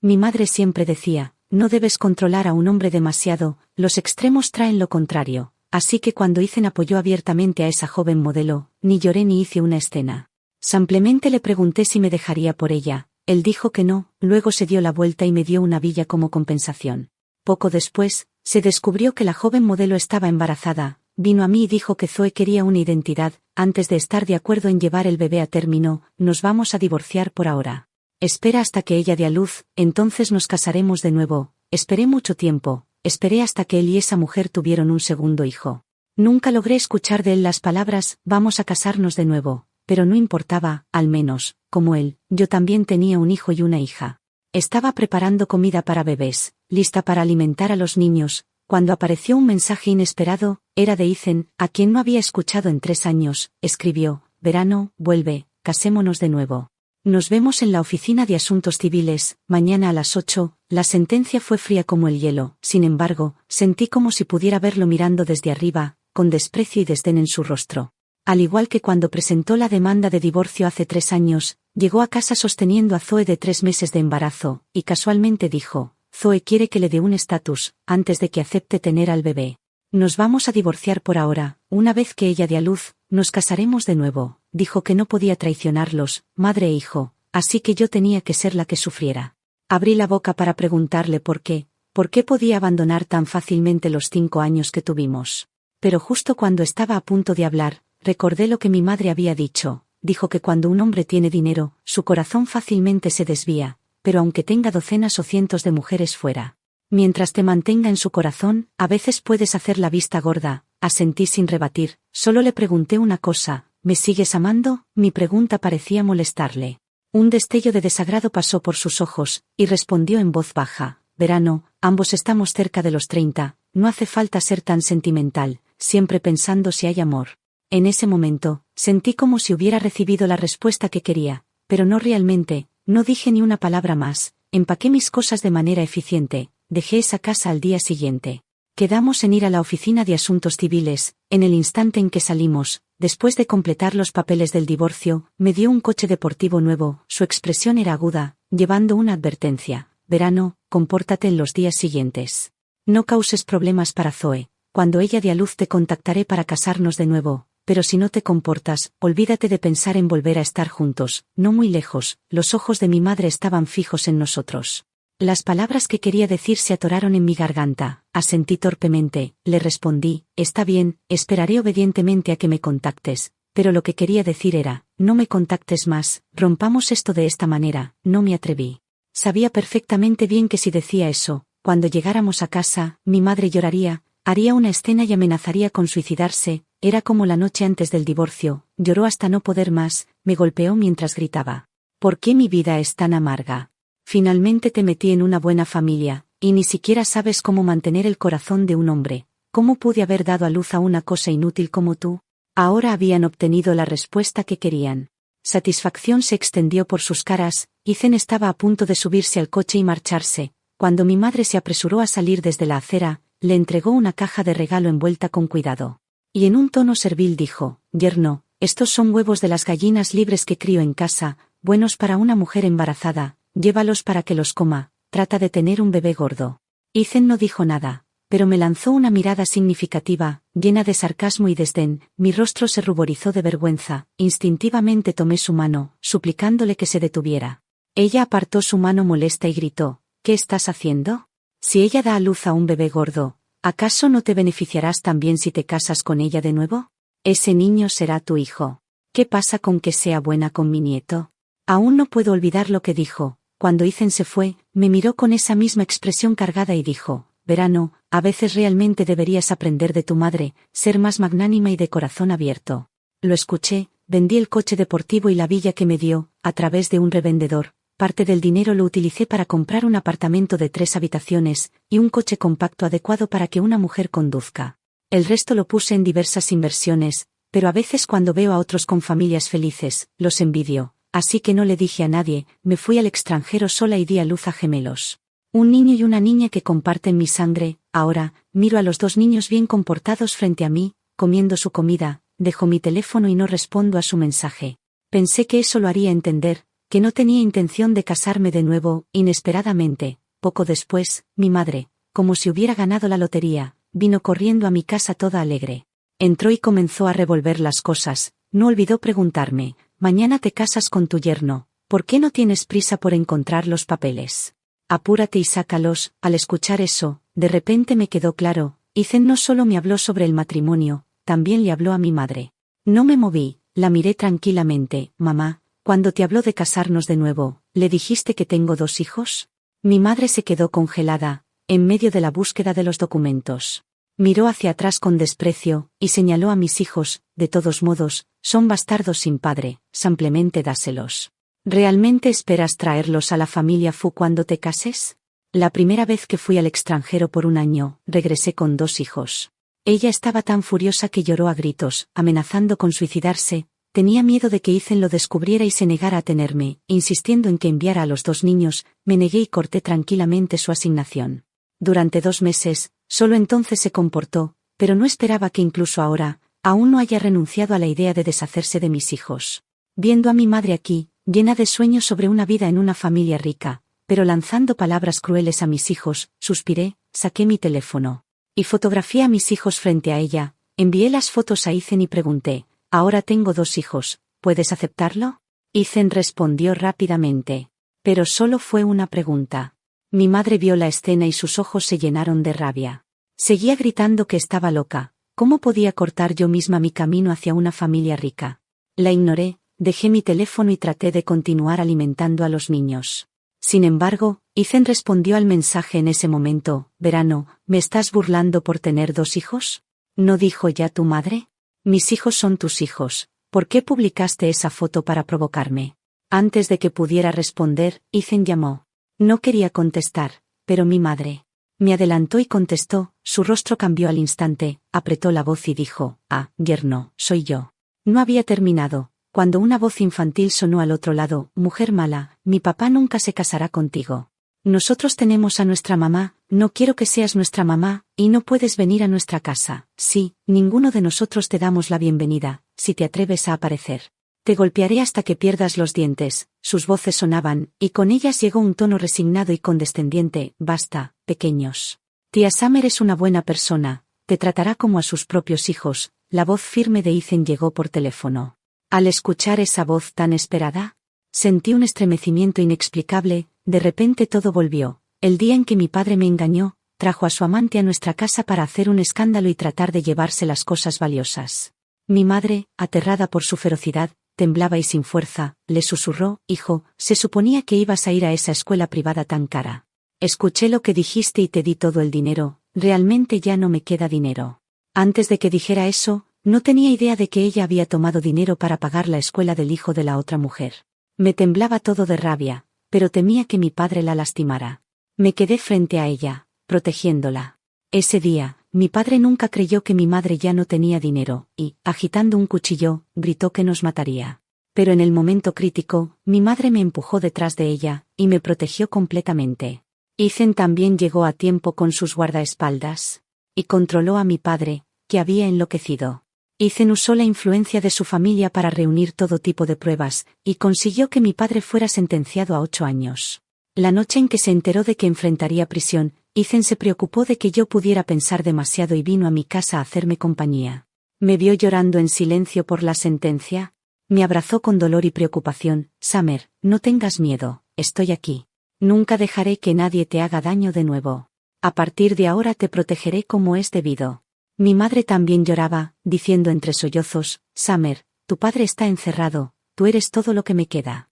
Mi madre siempre decía, no debes controlar a un hombre demasiado, los extremos traen lo contrario, así que cuando Ethan apoyó abiertamente a esa joven modelo, ni lloré ni hice una escena. Simplemente le pregunté si me dejaría por ella, él dijo que no, luego se dio la vuelta y me dio una villa como compensación. Poco después, se descubrió que la joven modelo estaba embarazada, vino a mí y dijo que Zoe quería una identidad, antes de estar de acuerdo en llevar el bebé a término, nos vamos a divorciar por ahora. Espera hasta que ella dé a luz, entonces nos casaremos de nuevo. Esperé mucho tiempo, esperé hasta que él y esa mujer tuvieron un segundo hijo. Nunca logré escuchar de él las palabras, vamos a casarnos de nuevo, pero no importaba, al menos, como él, yo también tenía un hijo y una hija. Estaba preparando comida para bebés, lista para alimentar a los niños, cuando apareció un mensaje inesperado, era de Ethan, a quien no había escuchado en 3 años, escribió, verano, vuelve, casémonos de nuevo. Nos vemos en la oficina de asuntos civiles, mañana a las 8, la sentencia fue fría como el hielo, sin embargo, sentí como si pudiera verlo mirando desde arriba, con desprecio y desdén en su rostro. Al igual que cuando presentó la demanda de divorcio hace 3 años, llegó a casa sosteniendo a Zoe de 3 meses de embarazo, y casualmente dijo, Zoe quiere que le dé un estatus, antes de que acepte tener al bebé. Nos vamos a divorciar por ahora, una vez que ella dé a luz, nos casaremos de nuevo. Dijo que no podía traicionarlos, madre e hijo, así que yo tenía que ser la que sufriera. Abrí la boca para preguntarle por qué podía abandonar tan fácilmente los 5 años que tuvimos. Pero justo cuando estaba a punto de hablar, recordé lo que mi madre había dicho, dijo que cuando un hombre tiene dinero, su corazón fácilmente se desvía, pero aunque tenga docenas o cientos de mujeres fuera. Mientras te mantenga en su corazón, a veces puedes hacer la vista gorda, asentí sin rebatir, solo le pregunté una cosa, ¿me sigues amando? Mi pregunta parecía molestarle. Un destello de desagrado pasó por sus ojos, y respondió en voz baja, verano, ambos estamos cerca de los 30, no hace falta ser tan sentimental, siempre pensando si hay amor. En ese momento, sentí como si hubiera recibido la respuesta que quería, pero no realmente, no dije ni una palabra más, empaqué mis cosas de manera eficiente, dejé esa casa al día siguiente. Quedamos en ir a la oficina de asuntos civiles, en el instante en que salimos, después de completar los papeles del divorcio, me dio un coche deportivo nuevo, su expresión era aguda, llevando una advertencia, verano, compórtate en los días siguientes. No causes problemas para Zoe, cuando ella dé a luz te contactaré para casarnos de nuevo, pero si no te comportas, olvídate de pensar en volver a estar juntos, no muy lejos, los ojos de mi madre estaban fijos en nosotros. Las palabras que quería decir se atoraron en mi garganta, asentí torpemente, le respondí, está bien, esperaré obedientemente a que me contactes, pero lo que quería decir era, no me contactes más, rompamos esto de esta manera, no me atreví. Sabía perfectamente bien que si decía eso, cuando llegáramos a casa, mi madre lloraría, haría una escena y amenazaría con suicidarse, era como la noche antes del divorcio, lloró hasta no poder más, me golpeó mientras gritaba. ¿Por qué mi vida es tan amarga? Finalmente te metí en una buena familia, y ni siquiera sabes cómo mantener el corazón de un hombre. ¿Cómo pude haber dado a luz a una cosa inútil como tú? Ahora habían obtenido la respuesta que querían. Satisfacción se extendió por sus caras, Ethan estaba a punto de subirse al coche y marcharse. Cuando mi madre se apresuró a salir desde la acera, le entregó una caja de regalo envuelta con cuidado. Y en un tono servil dijo, yerno, estos son huevos de las gallinas libres que crío en casa, buenos para una mujer embarazada. Llévalos para que los coma, trata de tener un bebé gordo. Ethan no dijo nada, pero me lanzó una mirada significativa, llena de sarcasmo y desdén, mi rostro se ruborizó de vergüenza, instintivamente tomé su mano, suplicándole que se detuviera. Ella apartó su mano molesta y gritó, ¿qué estás haciendo? Si ella da a luz a un bebé gordo, ¿acaso no te beneficiarás también si te casas con ella de nuevo? Ese niño será tu hijo. ¿Qué pasa con que sea buena con mi nieto? Aún no puedo olvidar lo que dijo. Cuando Ethan se fue, me miró con esa misma expresión cargada y dijo, verano, a veces realmente deberías aprender de tu madre, ser más magnánima y de corazón abierto. Lo escuché, vendí el coche deportivo y la villa que me dio, a través de un revendedor, parte del dinero lo utilicé para comprar un apartamento de 3 habitaciones, y un coche compacto adecuado para que una mujer conduzca. El resto lo puse en diversas inversiones, pero a veces cuando veo a otros con familias felices, los envidio. Así que no le dije a nadie, me fui al extranjero sola y di a luz a gemelos. Un niño y una niña que comparten mi sangre. Ahora, miro a los 2 niños bien comportados frente a mí, comiendo su comida, dejo mi teléfono y no respondo a su mensaje. Pensé que eso lo haría entender, que no tenía intención de casarme de nuevo. Inesperadamente, poco después, mi madre, como si hubiera ganado la lotería, vino corriendo a mi casa toda alegre. Entró y comenzó a revolver las cosas. No olvidó preguntarme: «Mañana te casas con tu yerno, ¿por qué no tienes prisa por encontrar los papeles? Apúrate y sácalos». Al escuchar eso, de repente me quedó claro, Ethan no solo me habló sobre el matrimonio, también le habló a mi madre. No me moví, la miré tranquilamente. «Mamá, cuando te habló de casarnos de nuevo, ¿le dijiste que tengo 2 hijos?» Mi madre se quedó congelada, en medio de la búsqueda de los documentos. Miró hacia atrás con desprecio, y señaló a mis hijos: «De todos modos, son bastardos sin padre, simplemente dáselos. ¿Realmente esperas traerlos a la familia Fu cuando te cases?» La primera vez que fui al extranjero por un año, regresé con 2 hijos. Ella estaba tan furiosa que lloró a gritos, amenazando con suicidarse. Tenía miedo de que Ethan lo descubriera y se negara a tenerme. Insistiendo en que enviara a los 2 niños, me negué y corté tranquilamente su asignación. Durante 2 meses, solo entonces se comportó, pero no esperaba que incluso ahora, aún no haya renunciado a la idea de deshacerse de mis hijos. Viendo a mi madre aquí, llena de sueños sobre una vida en una familia rica, pero lanzando palabras crueles a mis hijos, suspiré, saqué mi teléfono y fotografié a mis hijos frente a ella. Envié las fotos a Ethan y pregunté: «Ahora tengo 2 hijos, ¿puedes aceptarlo?» Ethan respondió rápidamente. Pero solo fue una pregunta. Mi madre vio la escena y sus ojos se llenaron de rabia. Seguía gritando que estaba loca. ¿Cómo podía cortar yo misma mi camino hacia una familia rica? La ignoré, dejé mi teléfono y traté de continuar alimentando a los niños. Sin embargo, Ethan respondió al mensaje en ese momento: «Verano, ¿me estás burlando por tener 2 hijos? ¿No dijo ya tu madre? Mis hijos son tus hijos. ¿Por qué publicaste esa foto para provocarme?» Antes de que pudiera responder, Ethan llamó. No quería contestar, pero mi madre me adelantó y contestó. Su rostro cambió al instante, apretó la voz y dijo: «Ah, yerno, soy yo». No había terminado, cuando una voz infantil sonó al otro lado: «Mujer mala, mi papá nunca se casará contigo. Nosotros tenemos a nuestra mamá, no quiero que seas nuestra mamá, y no puedes venir a nuestra casa. Sí, ninguno de nosotros te damos la bienvenida, si te atreves a aparecer. Te golpearé hasta que pierdas los dientes». Sus voces sonaban, y con ellas llegó un tono resignado y condescendiente: «Basta, pequeños. Tía Summer es una buena persona, te tratará como a sus propios hijos». La voz firme de Ethan llegó por teléfono. Al escuchar esa voz tan esperada, sentí un estremecimiento inexplicable. De repente todo volvió. El día en que mi padre me engañó, trajo a su amante a nuestra casa para hacer un escándalo y tratar de llevarse las cosas valiosas. Mi madre, aterrada por su ferocidad, temblaba y sin fuerza, le susurró: «Hijo, se suponía que ibas a ir a esa escuela privada tan cara. Escuché lo que dijiste y te di todo el dinero, realmente ya no me queda dinero». Antes de que dijera eso, no tenía idea de que ella había tomado dinero para pagar la escuela del hijo de la otra mujer. Me temblaba todo de rabia, pero temía que mi padre la lastimara. Me quedé frente a ella, protegiéndola. Ese día, mi padre nunca creyó que mi madre ya no tenía dinero, y, agitando un cuchillo, gritó que nos mataría. Pero en el momento crítico, mi madre me empujó detrás de ella, y me protegió completamente. Ethan también llegó a tiempo con sus guardaespaldas, y controló a mi padre, que había enloquecido. Ethan usó la influencia de su familia para reunir todo tipo de pruebas, y consiguió que mi padre fuera sentenciado a 8 años. La noche en que se enteró de que enfrentaría prisión, Ethan se preocupó de que yo pudiera pensar demasiado y vino a mi casa a hacerme compañía. Me vio llorando en silencio por la sentencia. Me abrazó con dolor y preocupación. «Summer, no tengas miedo, estoy aquí. Nunca dejaré que nadie te haga daño de nuevo. A partir de ahora te protegeré como es debido». Mi madre también lloraba, diciendo entre sollozos: «Summer, tu padre está encerrado, tú eres todo lo que me queda.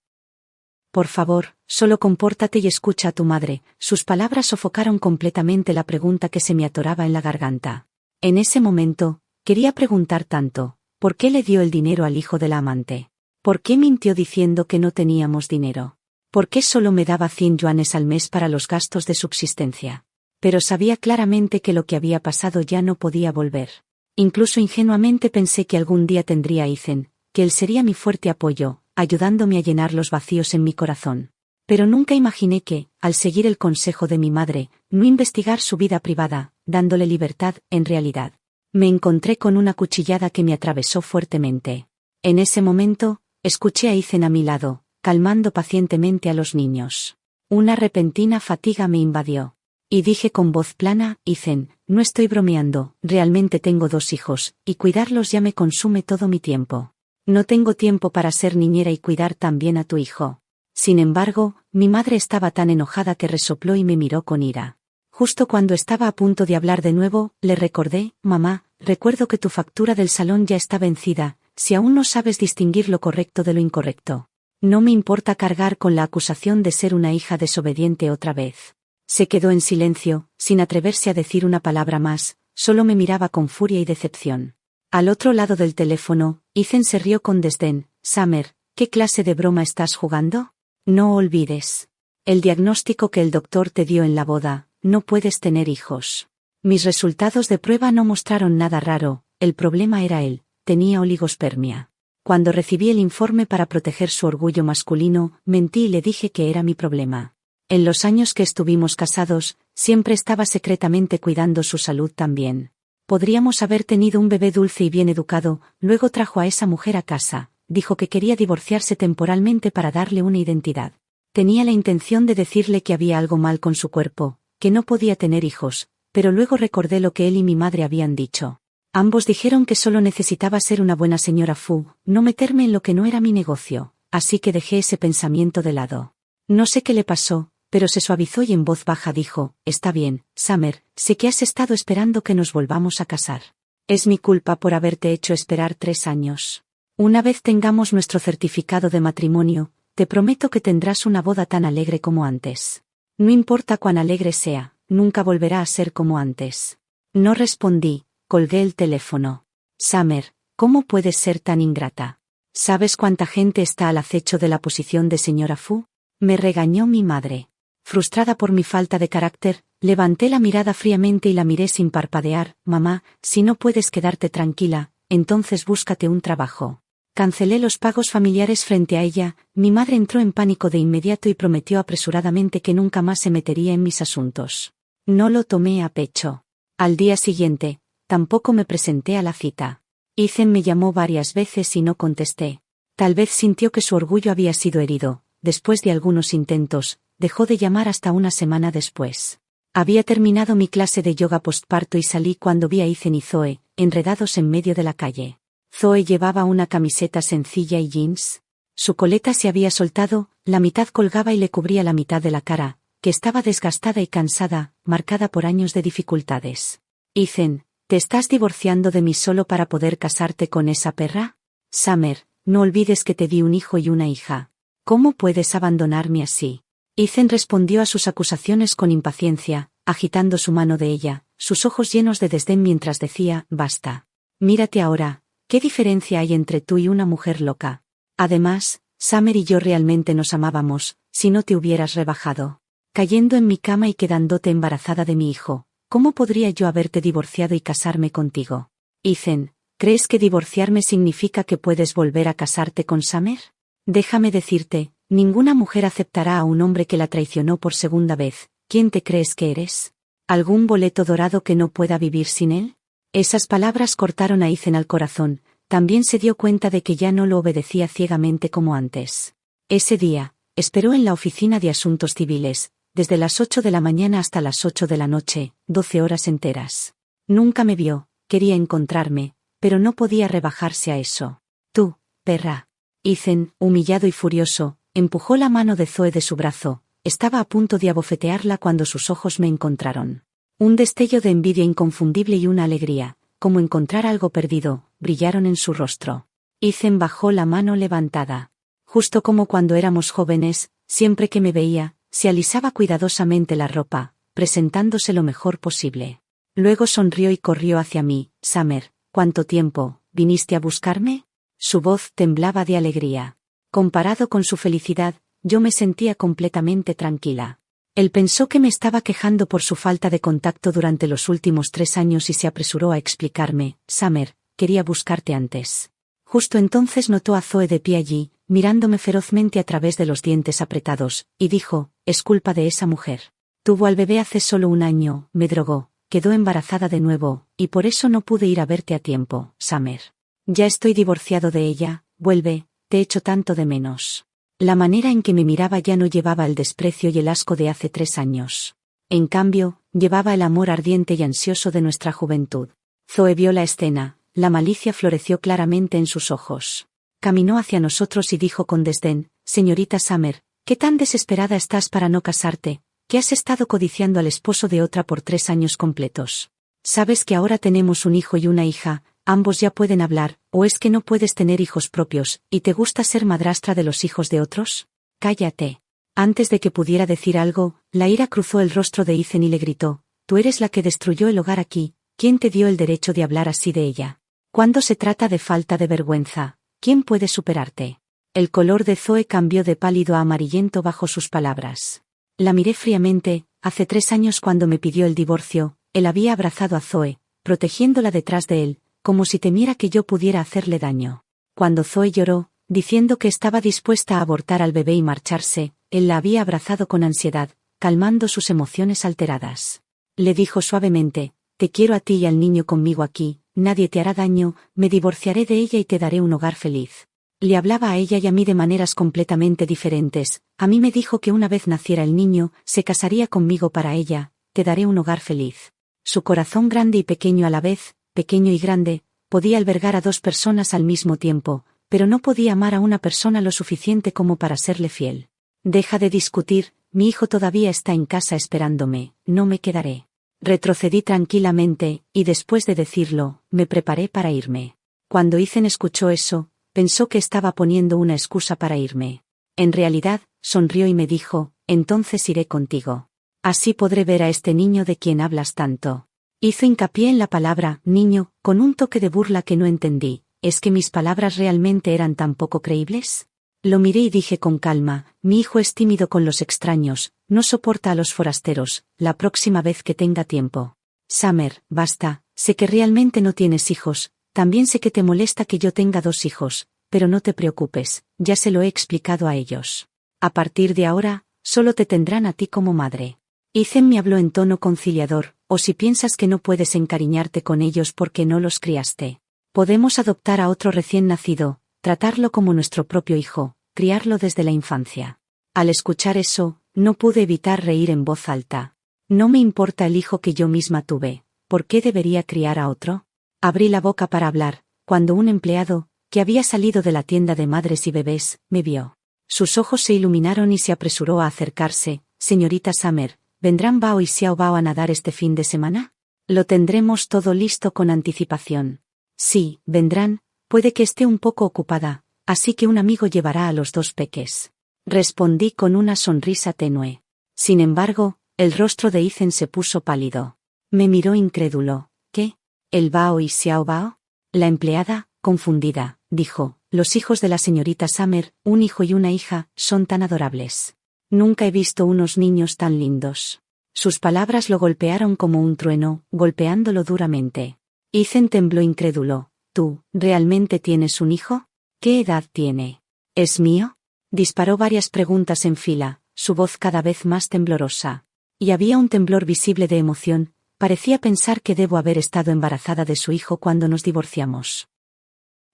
Por favor, solo compórtate y escucha a tu madre». Sus palabras sofocaron completamente la pregunta que se me atoraba en la garganta. En ese momento, quería preguntar tanto: ¿por qué le dio el dinero al hijo de la amante? ¿Por qué mintió diciendo que no teníamos dinero? ¿Por qué solo me daba 100 yuanes al mes para los gastos de subsistencia? Pero sabía claramente que lo que había pasado ya no podía volver. Incluso ingenuamente pensé que algún día tendría a Ethan, que él sería mi fuerte apoyo, ayudándome a llenar los vacíos en mi corazón. Pero nunca imaginé que, al seguir el consejo de mi madre, no investigar su vida privada, dándole libertad, en realidad, me encontré con una cuchillada que me atravesó fuertemente. En ese momento, escuché a Ethan a mi lado, calmando pacientemente a los niños. Una repentina fatiga me invadió. Y dije con voz plana, Ethan, no estoy bromeando, realmente tengo 2 hijos, y cuidarlos ya me consume todo mi tiempo. No tengo tiempo para ser niñera y cuidar también a tu hijo. Sin embargo, mi madre estaba tan enojada que resopló y me miró con ira. Justo cuando estaba a punto de hablar de nuevo, le recordé, mamá, recuerdo que tu factura del salón ya está vencida, si aún no sabes distinguir lo correcto de lo incorrecto. No me importa cargar con la acusación de ser una hija desobediente otra vez. Se quedó en silencio, sin atreverse a decir una palabra más, solo me miraba con furia y decepción. Al otro lado del teléfono, Ethan se rió con desdén. Summer, ¿qué clase de broma estás jugando? No olvides. El diagnóstico que el doctor te dio en la boda, no puedes tener hijos. Mis resultados de prueba no mostraron nada raro, el problema era él, tenía oligospermia. Cuando recibí el informe para proteger su orgullo masculino, mentí y le dije que era mi problema. En los años que estuvimos casados, siempre estaba secretamente cuidando su salud también. Podríamos haber tenido un bebé dulce y bien educado, luego trajo a esa mujer a casa, dijo que quería divorciarse temporalmente para darle una identidad. Tenía la intención de decirle que había algo mal con su cuerpo, que no podía tener hijos, pero luego recordé lo que él y mi madre habían dicho. Ambos dijeron que solo necesitaba ser una buena señora Fu, no meterme en lo que no era mi negocio, así que dejé ese pensamiento de lado. No sé qué le pasó, pero se suavizó y en voz baja dijo, está bien, Summer, sé que has estado esperando que nos volvamos a casar. Es mi culpa por haberte hecho esperar 3 años. Una vez tengamos nuestro certificado de matrimonio, te prometo que tendrás una boda tan alegre como antes. No importa cuán alegre sea, nunca volverá a ser como antes. No respondí, colgué el teléfono. Summer, ¿cómo puedes ser tan ingrata? ¿Sabes cuánta gente está al acecho de la posición de señora Fu? Me regañó mi madre. Frustrada por mi falta de carácter, levanté la mirada fríamente y la miré sin parpadear. Mamá, si no puedes quedarte tranquila, entonces búscate un trabajo. Cancelé los pagos familiares frente a ella, mi madre entró en pánico de inmediato y prometió apresuradamente que nunca más se metería en mis asuntos. No lo tomé a pecho. Al día siguiente, tampoco me presenté a la cita. Ethan me llamó varias veces y no contesté. Tal vez sintió que su orgullo había sido herido. Después de algunos intentos, dejó de llamar hasta una semana después. Había terminado mi clase de yoga postparto y salí cuando vi a Ethan y Zoe, enredados en medio de la calle. Zoe llevaba una camiseta sencilla y jeans. Su coleta se había soltado, la mitad colgaba y le cubría la mitad de la cara, que estaba desgastada y cansada, marcada por años de dificultades. Ethan, ¿te estás divorciando de mí solo para poder casarte con esa perra? Summer, no olvides que te di un hijo y una hija. ¿Cómo puedes abandonarme así? Ethan respondió a sus acusaciones con impaciencia, agitando su mano de ella, sus ojos llenos de desdén mientras decía, basta. Mírate ahora, ¿qué diferencia hay entre tú y una mujer loca? Además, Summer y yo realmente nos amábamos, si no te hubieras rebajado. Cayendo en mi cama y quedándote embarazada de mi hijo, ¿cómo podría yo haberte divorciado y casarme contigo? Ethan, ¿crees que divorciarme significa que puedes volver a casarte con Summer? Déjame decirte, ninguna mujer aceptará a un hombre que la traicionó por segunda vez. ¿Quién te crees que eres? ¿Algún boleto dorado que no pueda vivir sin él? Esas palabras cortaron a Ethan al corazón, también se dio cuenta de que ya no lo obedecía ciegamente como antes. Ese día, esperó en la oficina de asuntos civiles, desde las 8 de la mañana hasta las 8 de la noche, 12 horas enteras. Nunca me vio, quería encontrarme, pero no podía rebajarse a eso. Tú, perra. Ethan, humillado y furioso, empujó la mano de Zoe de su brazo, estaba a punto de abofetearla cuando sus ojos me encontraron. Un destello de envidia inconfundible y una alegría, como encontrar algo perdido, brillaron en su rostro. Ethan bajó la mano levantada. Justo como cuando éramos jóvenes, siempre que me veía, se alisaba cuidadosamente la ropa, presentándose lo mejor posible. Luego sonrió y corrió hacia mí. Summer, ¿cuánto tiempo? ¿Viniste a buscarme? Su voz temblaba de alegría. Comparado con su felicidad, yo me sentía completamente tranquila. Él pensó que me estaba quejando por su falta de contacto durante los últimos 3 años y se apresuró a explicarme. Summer, quería buscarte antes. Justo entonces notó a Zoe de pie allí, mirándome ferozmente a través de los dientes apretados, y dijo, es culpa de esa mujer. Tuvo al bebé hace solo 1 año, me drogó, quedó embarazada de nuevo, y por eso no pude ir a verte a tiempo, Summer. Ya estoy divorciado de ella, vuelve, te echo tanto de menos. La manera en que me miraba ya no llevaba el desprecio y el asco de hace 3 años. En cambio, llevaba el amor ardiente y ansioso de nuestra juventud. Zoe vio la escena, la malicia floreció claramente en sus ojos. Caminó hacia nosotros y dijo con desdén: «Señorita Summer, ¿qué tan desesperada estás para no casarte? ¿Que has estado codiciando al esposo de otra por 3 años completos? ¿Sabes que ahora tenemos un hijo y una hija, ambos ya pueden hablar, o es que no puedes tener hijos propios, y te gusta ser madrastra de los hijos de otros? Cállate». Antes de que pudiera decir algo, la ira cruzó el rostro de Ethan y le gritó: «Tú eres la que destruyó el hogar aquí, ¿quién te dio el derecho de hablar así de ella? Cuando se trata de falta de vergüenza, ¿quién puede superarte?». El color de Zoe cambió de pálido a amarillento bajo sus palabras. La miré fríamente. Hace 3 años cuando me pidió el divorcio, él había abrazado a Zoe, protegiéndola detrás de él, como si temiera que yo pudiera hacerle daño. Cuando Zoe lloró, diciendo que estaba dispuesta a abortar al bebé y marcharse, él la había abrazado con ansiedad, calmando sus emociones alteradas. Le dijo suavemente: «Te quiero a ti y al niño conmigo aquí, nadie te hará daño, me divorciaré de ella y te daré un hogar feliz». Le hablaba a ella y a mí de maneras completamente diferentes. A mí me dijo que una vez naciera el niño, se casaría conmigo para ella: «Te daré un hogar feliz». Su corazón grande y pequeño a la vez, pequeño y grande, podía albergar a 2 personas al mismo tiempo, pero no podía amar a una persona lo suficiente como para serle fiel. «Deja de discutir, mi hijo todavía está en casa esperándome, no me quedaré». Retrocedí tranquilamente, y después de decirlo, me preparé para irme. Cuando Ethan escuchó eso, pensó que estaba poniendo una excusa para irme. En realidad, sonrió y me dijo: «Entonces iré contigo. Así podré ver a este niño de quien hablas tanto». Hizo hincapié en la palabra «niño», con un toque de burla que no entendí. ¿Es que mis palabras realmente eran tan poco creíbles? Lo miré y dije con calma: «Mi hijo es tímido con los extraños, no soporta a los forasteros, la próxima vez que tenga tiempo». «Summer, basta, sé que realmente no tienes hijos, también sé que te molesta que yo tenga 2 hijos, pero no te preocupes, ya se lo he explicado a ellos. A partir de ahora, solo te tendrán a ti como madre». Ethan me habló en tono conciliador: «O si piensas que no puedes encariñarte con ellos porque no los criaste. Podemos adoptar a otro recién nacido, tratarlo como nuestro propio hijo, criarlo desde la infancia». Al escuchar eso, no pude evitar reír en voz alta. No me importa el hijo que yo misma tuve, ¿por qué debería criar a otro? Abrí la boca para hablar, cuando un empleado, que había salido de la tienda de madres y bebés, me vio. Sus ojos se iluminaron y se apresuró a acercarse: «Señorita Summer, ¿vendrán Bao y Xiao Bao a nadar este fin de semana? Lo tendremos todo listo con anticipación». «Sí, vendrán, puede que esté un poco ocupada, así que un amigo llevará a los 2 peques», respondí con una sonrisa tenue. Sin embargo, el rostro de Ethan se puso pálido. Me miró incrédulo. «¿Qué? ¿El Bao y Xiao Bao?». La empleada, confundida, dijo: «Los hijos de la señorita Summer, un hijo y una hija, son tan adorables. Nunca he visto unos niños tan lindos». Sus palabras lo golpearon como un trueno, golpeándolo duramente. Ethan tembló incrédulo. «¿Tú, realmente tienes un hijo? ¿Qué edad tiene? ¿Es mío?». Disparó varias preguntas en fila, su voz cada vez más temblorosa. Y había un temblor visible de emoción. Parecía pensar que debo haber estado embarazada de su hijo cuando nos divorciamos.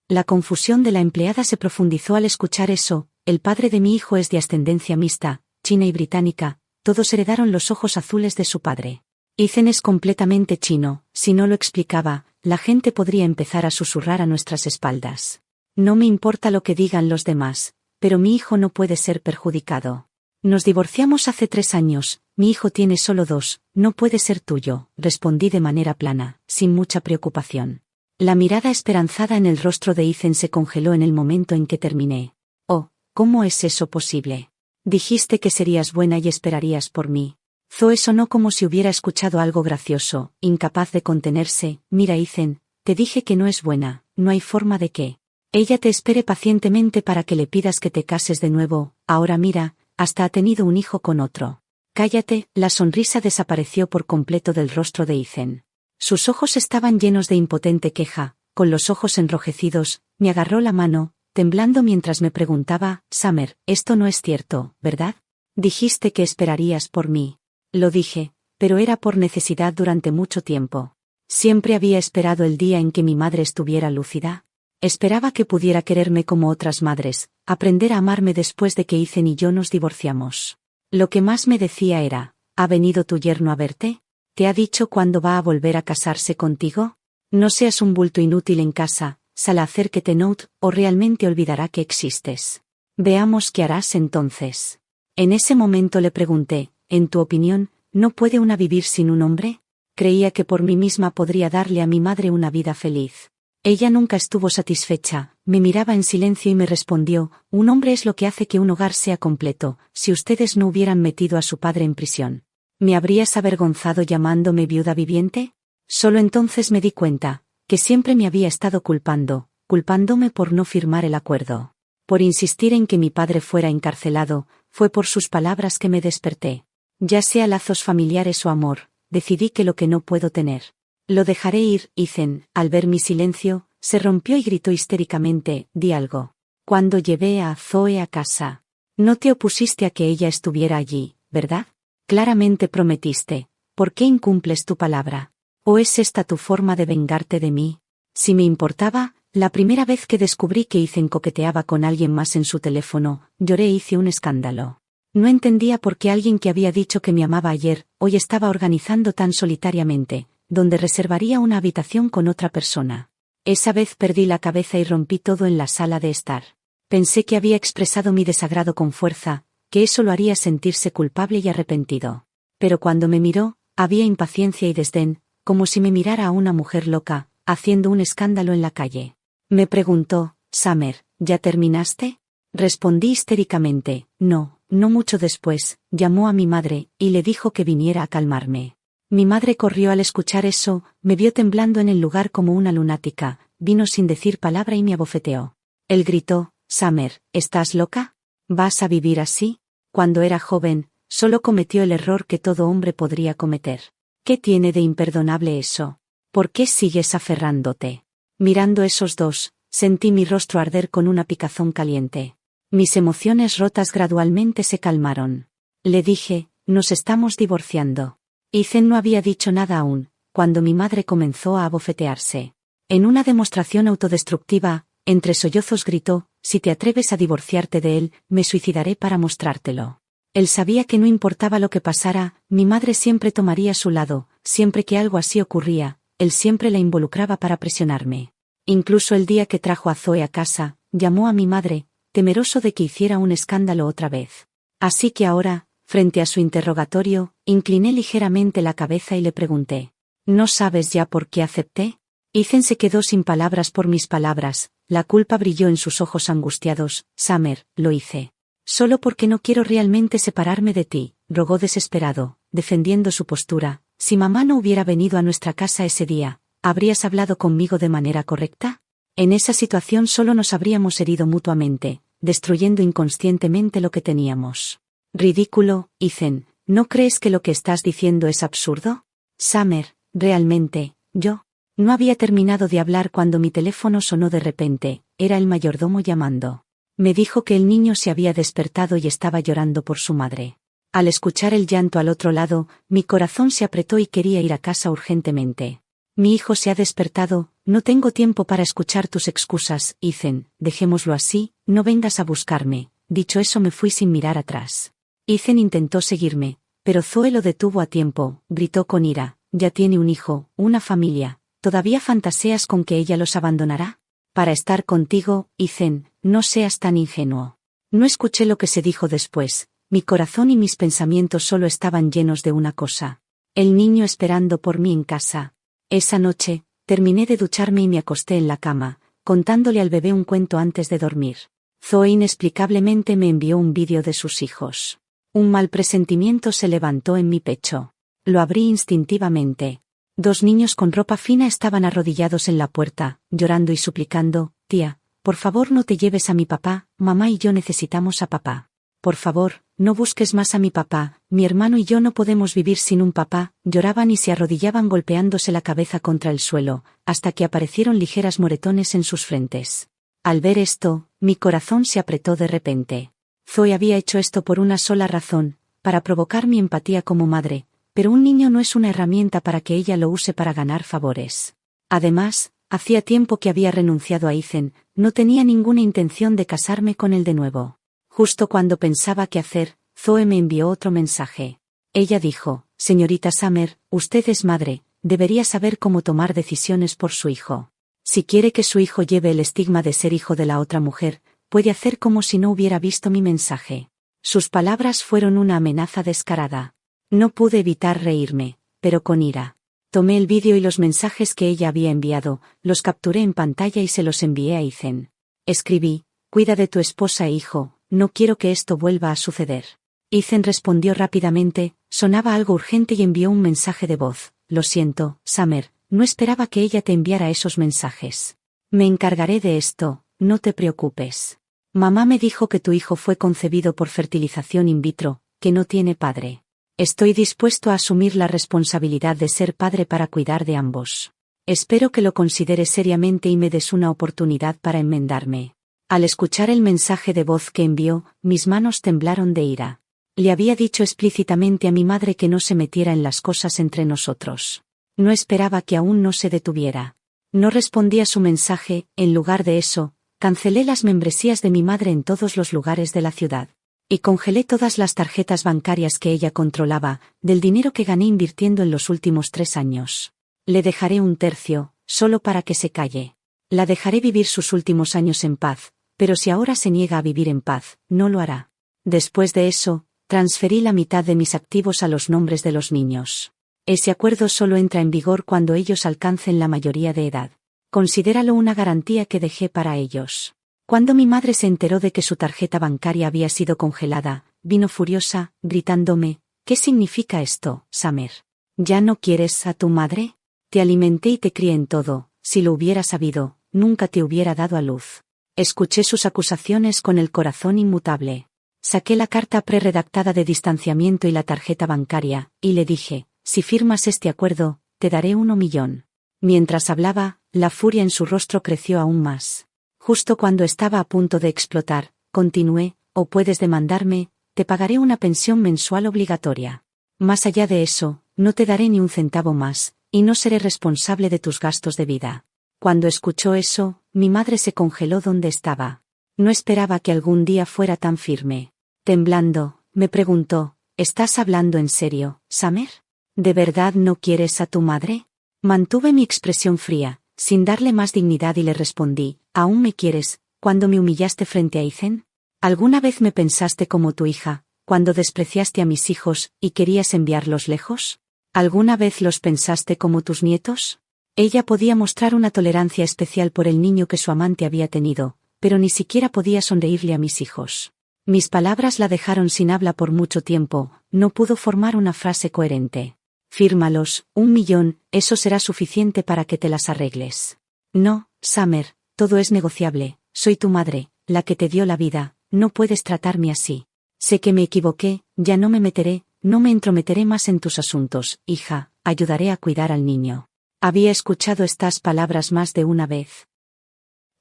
La confusión de la empleada se profundizó al escuchar eso. «El padre de mi hijo es de ascendencia mixta, china y británica». Todos heredaron los ojos azules de su padre. «Ethan es completamente chino, si no lo explicaba, la gente podría empezar a susurrar a nuestras espaldas. No me importa lo que digan los demás, pero mi hijo no puede ser perjudicado. Nos divorciamos hace 3 años, mi hijo tiene solo 2, no puede ser tuyo», respondí de manera plana, sin mucha preocupación. La mirada esperanzada en el rostro de Ethan se congeló en el momento en que terminé. «Oh, ¿cómo es eso posible? Dijiste que serías buena y esperarías por mí». Zoe sonó como si hubiera escuchado algo gracioso, incapaz de contenerse. «Mira Ethan, te dije que no es buena, no hay forma de que ella te espere pacientemente para que le pidas que te cases de nuevo. Ahora mira, hasta ha tenido un hijo con otro». «Cállate». La sonrisa desapareció por completo del rostro de Ethan. Sus ojos estaban llenos de impotente queja. Con los ojos enrojecidos, me agarró la mano, temblando mientras me preguntaba: «Summer, esto no es cierto, ¿verdad? Dijiste que esperarías por mí». Lo dije, pero era por necesidad durante mucho tiempo. Siempre había esperado el día en que mi madre estuviera lúcida. Esperaba que pudiera quererme como otras madres, aprender a amarme después de que Ethan y yo nos divorciamos. Lo que más me decía era, ¿ha venido tu yerno a verte? ¿Te ha dicho cuándo va a volver a casarse contigo? No seas un bulto inútil en casa, sal a hacer que te note, o realmente olvidará que existes. Veamos qué harás entonces. En ese momento le pregunté, ¿en tu opinión, no puede una vivir sin un hombre? Creía que por mí misma podría darle a mi madre una vida feliz. Ella nunca estuvo satisfecha, me miraba en silencio y me respondió, un hombre es lo que hace que un hogar sea completo, si ustedes no hubieran metido a su padre en prisión. ¿Me habrías avergonzado llamándome viuda viviente? Solo entonces me di cuenta, que siempre me había estado culpándome por no firmar el acuerdo. Por insistir en que mi padre fuera encarcelado, fue por sus palabras que me desperté. Ya sea lazos familiares o amor, decidí que lo que no puedo tener. Lo dejaré ir, Ethan, al ver mi silencio, se rompió y gritó histéricamente, di algo. Cuando llevé a Zoe a casa. No te opusiste a que ella estuviera allí, ¿verdad? Claramente prometiste. ¿Por qué incumples tu palabra? ¿O es esta tu forma de vengarte de mí? Si me importaba, la primera vez que descubrí que Ethan coqueteaba con alguien más en su teléfono, lloré e hice un escándalo. No entendía por qué alguien que había dicho que me amaba ayer, hoy estaba organizando tan solitariamente, donde reservaría una habitación con otra persona. Esa vez perdí la cabeza y rompí todo en la sala de estar. Pensé que había expresado mi desagrado con fuerza, que eso lo haría sentirse culpable y arrepentido. Pero cuando me miró, había impaciencia y desdén, como si me mirara a una mujer loca, haciendo un escándalo en la calle. Me preguntó, Summer, ¿ya terminaste? Respondí histéricamente, no mucho después, llamó a mi madre, y le dijo que viniera a calmarme. Mi madre corrió al escuchar eso, me vio temblando en el lugar como una lunática, vino sin decir palabra y me abofeteó. Él gritó, Summer, ¿estás loca? ¿Vas a vivir así? Cuando era joven, solo cometió el error que todo hombre podría cometer. ¿Qué tiene de imperdonable eso? ¿Por qué sigues aferrándote? Mirando esos dos, sentí mi rostro arder con una picazón caliente. Mis emociones rotas gradualmente se calmaron. Le dije, nos estamos divorciando. Ethan no había dicho nada aún, cuando mi madre comenzó a abofetearse. En una demostración autodestructiva, entre sollozos gritó, si te atreves a divorciarte de él, me suicidaré para mostrártelo. Él sabía que no importaba lo que pasara, mi madre siempre tomaría su lado, siempre que algo así ocurría, él siempre la involucraba para presionarme. Incluso el día que trajo a Zoe a casa, llamó a mi madre, temeroso de que hiciera un escándalo otra vez. Así que ahora, frente a su interrogatorio, incliné ligeramente la cabeza y le pregunté, ¿no sabes ya por qué acepté? Ethan se quedó sin palabras por mis palabras, la culpa brilló en sus ojos angustiados, Summer, lo hice. Solo porque no quiero realmente separarme de ti, rogó desesperado, defendiendo su postura, si mamá no hubiera venido a nuestra casa ese día, ¿habrías hablado conmigo de manera correcta? En esa situación solo nos habríamos herido mutuamente, destruyendo inconscientemente lo que teníamos. Ridículo, Ethan, ¿no crees que lo que estás diciendo es absurdo? Summer, realmente, yo. No había terminado de hablar cuando mi teléfono sonó de repente, era el mayordomo llamando. Me dijo que el niño se había despertado y estaba llorando por su madre. Al escuchar el llanto al otro lado, mi corazón se apretó y quería ir a casa urgentemente. Mi hijo se ha despertado, no tengo tiempo para escuchar tus excusas, Ethan, dejémoslo así, no vengas a buscarme. Dicho eso me fui sin mirar atrás. Ethan intentó seguirme, pero Zoe lo detuvo a tiempo, gritó con ira, ya tiene un hijo, una familia, ¿todavía fantaseas con que ella los abandonará? Para estar contigo, Ethan, no seas tan ingenuo. No escuché lo que se dijo después, mi corazón y mis pensamientos solo estaban llenos de una cosa. El niño esperando por mí en casa. Esa noche, terminé de ducharme y me acosté en la cama, contándole al bebé un cuento antes de dormir. Zoe inexplicablemente me envió un vídeo de sus hijos. Un mal presentimiento se levantó en mi pecho. Lo abrí instintivamente. 2 niños con ropa fina estaban arrodillados en la puerta, llorando y suplicando, tía, por favor no te lleves a mi papá, mamá y yo necesitamos a papá. Por favor, no busques más a mi papá, mi hermano y yo no podemos vivir sin un papá, lloraban y se arrodillaban golpeándose la cabeza contra el suelo, hasta que aparecieron ligeras moretones en sus frentes. Al ver esto, mi corazón se apretó de repente. Zoe había hecho esto por una sola razón, para provocar mi empatía como madre, pero un niño no es una herramienta para que ella lo use para ganar favores. Además, hacía tiempo que había renunciado a Ethan, no tenía ninguna intención de casarme con él de nuevo. Justo cuando pensaba qué hacer, Zoe me envió otro mensaje. Ella dijo: «Señorita Summer, usted es madre, debería saber cómo tomar decisiones por su hijo. Si quiere que su hijo lleve el estigma de ser hijo de la otra mujer, puede hacer como si no hubiera visto mi mensaje». Sus palabras fueron una amenaza descarada. No pude evitar reírme, pero con ira. Tomé el vídeo y los mensajes que ella había enviado, los capturé en pantalla y se los envié a Ethan. Escribí: «Cuida de tu esposa e hijo, no quiero que esto vuelva a suceder». Ethan respondió rápidamente, sonaba algo urgente y envió un mensaje de voz: «Lo siento, Summer, no esperaba que ella te enviara esos mensajes. Me encargaré de esto, no te preocupes. Mamá me dijo que tu hijo fue concebido por fertilización in vitro, que no tiene padre. Estoy dispuesto a asumir la responsabilidad de ser padre para cuidar de ambos. Espero que lo consideres seriamente y me des una oportunidad para enmendarme». Al escuchar el mensaje de voz que envió, mis manos temblaron de ira. Le había dicho explícitamente a mi madre que no se metiera en las cosas entre nosotros. No esperaba que aún no se detuviera. No respondí a su mensaje, en lugar de eso, cancelé las membresías de mi madre en todos los lugares de la ciudad. Y congelé todas las tarjetas bancarias que ella controlaba, del dinero que gané invirtiendo en los últimos 3 años. Le dejaré un tercio, solo para que se calle. La dejaré vivir sus últimos años en paz, pero si ahora se niega a vivir en paz, no lo hará. Después de eso, transferí la mitad de mis activos a los nombres de los niños. Ese acuerdo solo entra en vigor cuando ellos alcancen la mayoría de edad. Considéralo una garantía que dejé para ellos. Cuando mi madre se enteró de que su tarjeta bancaria había sido congelada, vino furiosa, gritándome: «¿Qué significa esto, Summer? ¿Ya no quieres a tu madre? Te alimenté y te crié en todo, si lo hubiera sabido, nunca te hubiera dado a luz». Escuché sus acusaciones con el corazón inmutable. Saqué la carta preredactada de distanciamiento y la tarjeta bancaria, y le dije: «Si firmas este acuerdo, te daré 1 millón». Mientras hablaba, la furia en su rostro creció aún más. Justo cuando estaba a punto de explotar, continué: «O puedes demandarme, te pagaré una pensión mensual obligatoria. Más allá de eso, no te daré ni un centavo más, y no seré responsable de tus gastos de vida». Cuando escuchó eso, mi madre se congeló donde estaba. No esperaba que algún día fuera tan firme. Temblando, me preguntó: «¿Estás hablando en serio, Summer? ¿De verdad no quieres a tu madre?». Mantuve mi expresión fría, sin darle más dignidad, y le respondí: «¿Aún me quieres, cuando me humillaste frente a Ethan? ¿Alguna vez me pensaste como tu hija, cuando despreciaste a mis hijos y querías enviarlos lejos? ¿Alguna vez los pensaste como tus nietos?». Ella podía mostrar una tolerancia especial por el niño que su amante había tenido, pero ni siquiera podía sonreírle a mis hijos. Mis palabras la dejaron sin habla por mucho tiempo, no pudo formar una frase coherente. «Fírmalos, 1 millón, eso será suficiente para que te las arregles». «No, Summer, todo es negociable, soy tu madre, la que te dio la vida, no puedes tratarme así. Sé que me equivoqué, ya no me entrometeré más en tus asuntos, hija, ayudaré a cuidar al niño». Había escuchado estas palabras más de una vez.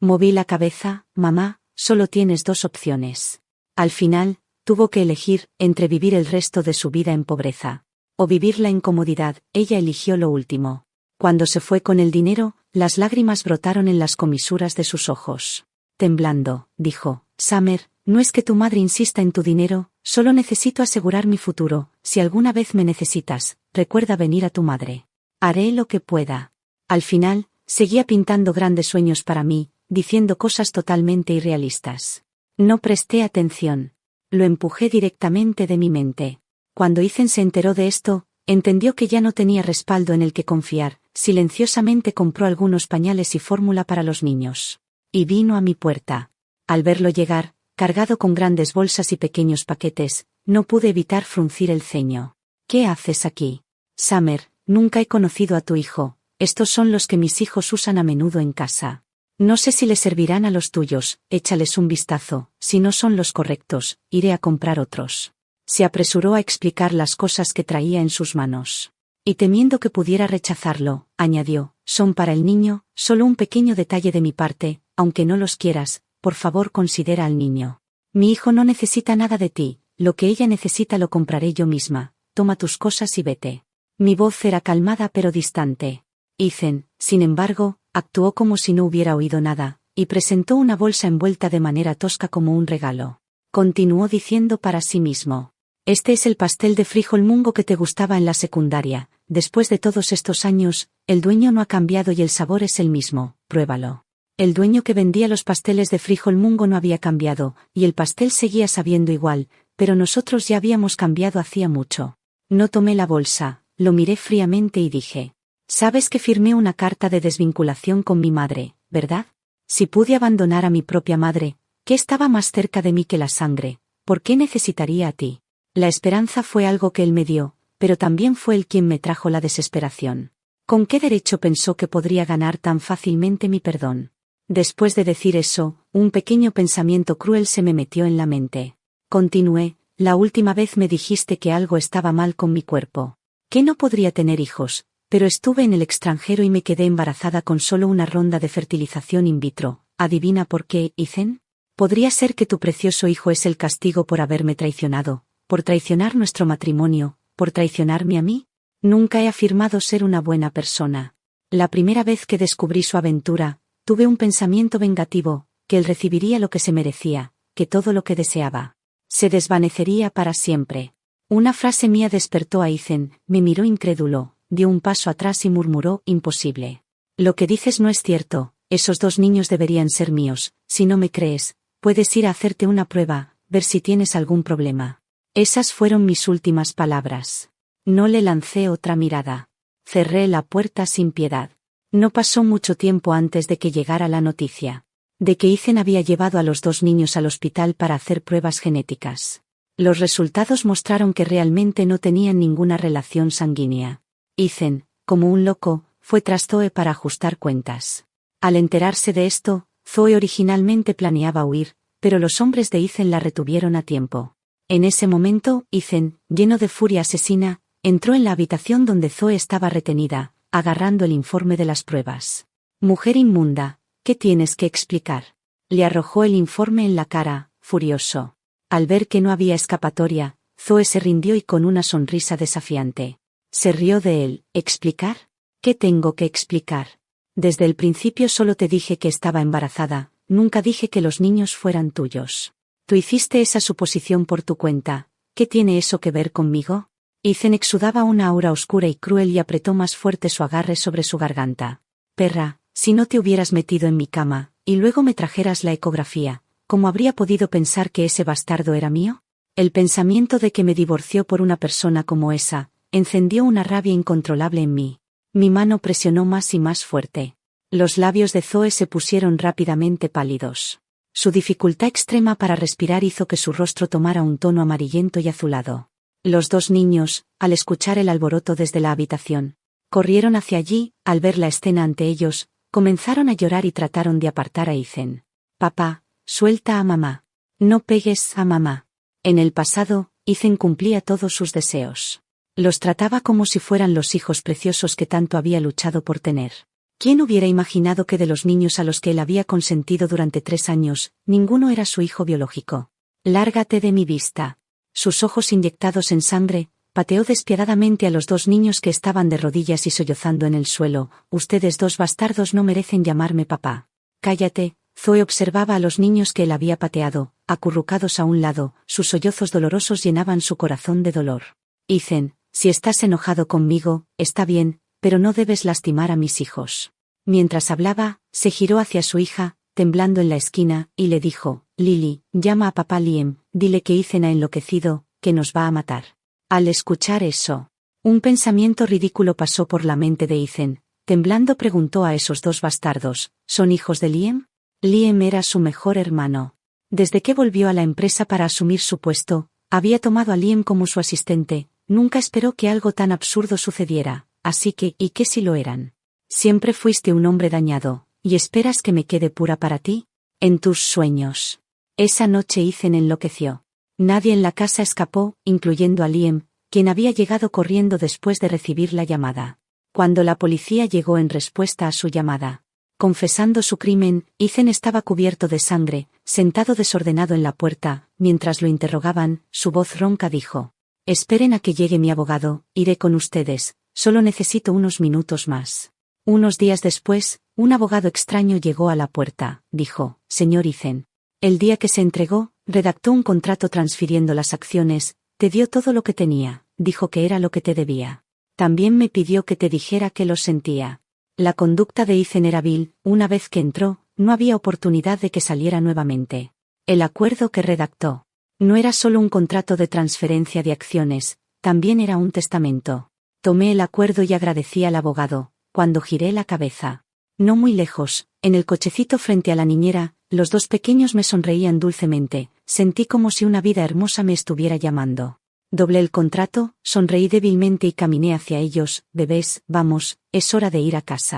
Moví la cabeza: «Mamá, solo tienes 2 opciones». Al final, tuvo que elegir entre vivir el resto de su vida en pobreza o vivir la incomodidad. Ella eligió lo último. Cuando se fue con el dinero, las lágrimas brotaron en las comisuras de sus ojos. Temblando, dijo: «Summer, no es que tu madre insista en tu dinero, solo necesito asegurar mi futuro. Si alguna vez me necesitas, recuerda venir a tu madre. Haré lo que pueda». Al final, seguía pintando grandes sueños para mí, diciendo cosas totalmente irrealistas. No presté atención. Lo empujé directamente de mi mente. Cuando Ethan se enteró de esto, entendió que ya no tenía respaldo en el que confiar. Silenciosamente compró algunos pañales y fórmula para los niños. Y vino a mi puerta. Al verlo llegar, cargado con grandes bolsas y pequeños paquetes, no pude evitar fruncir el ceño. «¿Qué haces aquí? Summer, nunca he conocido a tu hijo, estos son los que mis hijos usan a menudo en casa. No sé si les servirán a los tuyos, échales un vistazo, si no son los correctos, iré a comprar otros». Se apresuró a explicar las cosas que traía en sus manos. Y temiendo que pudiera rechazarlo, añadió: «Son para el niño, solo un pequeño detalle de mi parte, aunque no los quieras, por favor considera al niño. Mi hijo no necesita nada de ti, lo que ella necesita lo compraré yo misma, toma tus cosas y vete». Mi voz era calmada pero distante. Ethan, sin embargo, actuó como si no hubiera oído nada, y presentó una bolsa envuelta de manera tosca como un regalo. Continuó diciendo para sí mismo: este es el pastel de frijol mungo que te gustaba en la secundaria. Después de todos estos años, el dueño no ha cambiado y el sabor es el mismo, pruébalo. El dueño que vendía los pasteles de frijol mungo no había cambiado, y el pastel seguía sabiendo igual, pero nosotros ya habíamos cambiado hacía mucho. No tomé la bolsa, lo miré fríamente y dije: sabes que firmé una carta de desvinculación con mi madre, ¿verdad? Si pude abandonar a mi propia madre, que estaba más cerca de mí que la sangre, ¿por qué necesitaría a ti? La esperanza fue algo que él me dio, pero también fue él quien me trajo la desesperación. ¿Con qué derecho pensó que podría ganar tan fácilmente mi perdón? Después de decir eso, un pequeño pensamiento cruel se me metió en la mente. Continué: la última vez me dijiste que algo estaba mal con mi cuerpo. Que no podría tener hijos, pero estuve en el extranjero y me quedé embarazada con solo una ronda de fertilización in vitro. ¿Adivina por qué, Ethan? ¿Podría ser que tu precioso hijo es el castigo por haberme traicionado, por traicionar nuestro matrimonio, por traicionarme a mí? Nunca he afirmado ser una buena persona. La primera vez que descubrí su aventura, tuve un pensamiento vengativo, que él recibiría lo que se merecía, que todo lo que deseaba se desvanecería para siempre. Una frase mía despertó a Ethan, me miró incrédulo, dio un paso atrás y murmuró: imposible. Lo que dices no es cierto, esos 2 niños deberían ser míos. Si no me crees, puedes ir a hacerte una prueba, ver si tienes algún problema. Esas fueron mis últimas palabras. No le lancé otra mirada. Cerré la puerta sin piedad. No pasó mucho tiempo antes de que llegara la noticia de que Ethan había llevado a los 2 niños al hospital para hacer pruebas genéticas. Los resultados mostraron que realmente no tenían ninguna relación sanguínea. Ethan, como un loco, fue tras Zoe para ajustar cuentas. Al enterarse de esto, Zoe originalmente planeaba huir, pero los hombres de Ethan la retuvieron a tiempo. En ese momento, Ethan, lleno de furia asesina, entró en la habitación donde Zoe estaba retenida, agarrando el informe de las pruebas. Mujer inmunda, ¿qué tienes que explicar? Le arrojó el informe en la cara, furioso. Al ver que no había escapatoria, Zoe se rindió y con una sonrisa desafiante se rió de él. ¿Explicar? ¿Qué tengo que explicar? Desde el principio solo te dije que estaba embarazada, nunca dije que los niños fueran tuyos. Tú hiciste esa suposición por tu cuenta. ¿Qué tiene eso que ver conmigo? Ethan exudaba una aura oscura y cruel y apretó más fuerte su agarre sobre su garganta. Perra, si no te hubieras metido en mi cama, y luego me trajeras la ecografía, ¿cómo habría podido pensar que ese bastardo era mío? El pensamiento de que me divorció por una persona como esa, encendió una rabia incontrolable en mí. Mi mano presionó más y más fuerte. Los labios de Zoe se pusieron rápidamente pálidos. Su dificultad extrema para respirar hizo que su rostro tomara un tono amarillento y azulado. Los 2 niños, al escuchar el alboroto desde la habitación, corrieron hacia allí. Al ver la escena ante ellos, comenzaron a llorar y trataron de apartar a Ethan. Papá, suelta a mamá. No pegues a mamá. En el pasado, Ethan cumplía todos sus deseos. Los trataba como si fueran los hijos preciosos que tanto había luchado por tener. ¿Quién hubiera imaginado que de los niños a los que él había consentido durante 3 años, ninguno era su hijo biológico? Lárgate de mi vista. Sus ojos inyectados en sangre, pateó despiadadamente a los 2 niños que estaban de rodillas y sollozando en el suelo. Ustedes 2 bastardos no merecen llamarme papá. Cállate. Zoe observaba a los niños que él había pateado, acurrucados a un lado, sus sollozos dolorosos llenaban su corazón de dolor. Ethan, si estás enojado conmigo, está bien, pero no debes lastimar a mis hijos. Mientras hablaba, se giró hacia su hija, temblando en la esquina, y le dijo: Lily, llama a papá Liam, dile que Ethan ha enloquecido, que nos va a matar. Al escuchar eso, un pensamiento ridículo pasó por la mente de Ethan. Temblando preguntó a esos 2 bastardos: ¿son hijos de Liam? Liam era su mejor hermano. Desde que volvió a la empresa para asumir su puesto, había tomado a Liam como su asistente. Nunca esperó que algo tan absurdo sucediera, así que, ¿y qué si lo eran? Siempre fuiste un hombre dañado, ¿y esperas que me quede pura para ti? En tus sueños. Esa noche Ethan enloqueció. Nadie en la casa escapó, incluyendo a Liam, quien había llegado corriendo después de recibir la llamada. Cuando la policía llegó en respuesta a su llamada, confesando su crimen, Ethan estaba cubierto de sangre, sentado desordenado en la puerta. Mientras lo interrogaban, su voz ronca dijo: Esperen a que llegue mi abogado, iré con ustedes, solo necesito unos minutos más. Unos días después, Un abogado extraño llegó a la puerta, dijo, señor Ethan. El día que se entregó, redactó un contrato transfiriendo las acciones, te dio todo lo que tenía, dijo que era lo que te debía. También me pidió que te dijera que lo sentía. La conducta de Ethan era vil, una vez que entró, no había oportunidad de que saliera nuevamente. El acuerdo que redactó no era solo un contrato de transferencia de acciones, también era un testamento. Tomé el acuerdo y agradecí al abogado, cuando giré la cabeza. No muy lejos, en el cochecito frente a la niñera, los dos pequeños me sonreían dulcemente, sentí como si una vida hermosa me estuviera llamando. Doblé el contrato, sonreí débilmente y caminé hacia ellos, bebés, vamos, es hora de ir a casa.